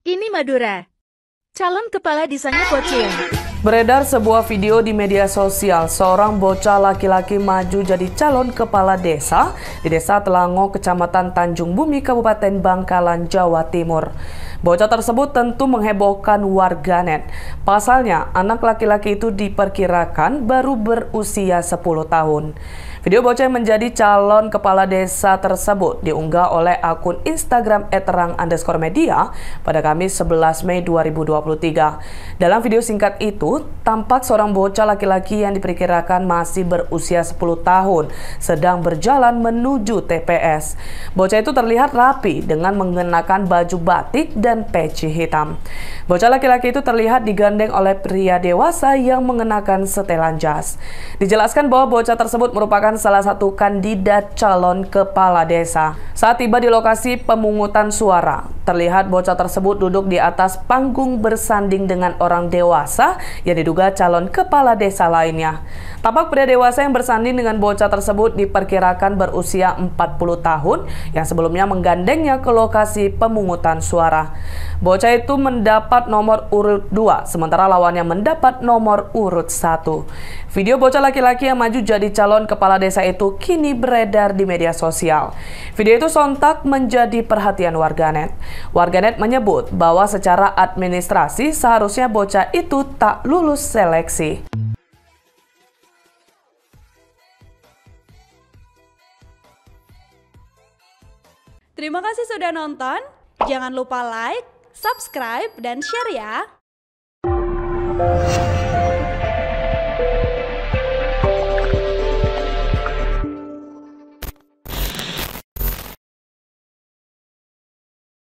Ini Madura. Calon kepala desanya Pocin. Beredar sebuah video di media sosial, seorang bocah laki-laki maju jadi calon kepala desa di Desa Telango, Kecamatan Tanjung Bumi, Kabupaten Bangkalan, Jawa Timur. Bocah tersebut tentu menghebohkan warganet. Pasalnya, anak laki-laki itu diperkirakan baru berusia 10 tahun. Video bocah yang menjadi calon kepala desa tersebut diunggah oleh akun Instagram @terang_media pada Kamis 11 Mei 2023. Dalam video singkat itu, tampak seorang bocah laki-laki yang diperkirakan masih berusia 10 tahun sedang berjalan menuju TPS. Bocah itu terlihat rapi dengan mengenakan baju batik dan peci hitam. Bocah laki-laki itu terlihat digandeng oleh pria dewasa yang mengenakan setelan jas. Dijelaskan bahwa bocah tersebut merupakan salah satu kandidat calon kepala desa. Saat tiba di lokasi pemungutan suara, terlihat bocah tersebut duduk di atas panggung bersanding dengan orang dewasa yang diduga calon kepala desa lainnya. Tampak pria dewasa yang bersanding dengan bocah tersebut diperkirakan berusia 40 tahun yang sebelumnya menggandengnya ke lokasi pemungutan suara. Bocah itu mendapat nomor urut 2, sementara lawannya mendapat nomor urut 1. Video bocah laki-laki yang maju jadi calon kepala desa itu kini beredar di media sosial. Video itu sontak menjadi perhatian warganet. Warganet menyebut bahwa secara administrasi seharusnya bocah itu tak lulus seleksi. Terima kasih sudah nonton. Jangan lupa like, subscribe, dan share ya.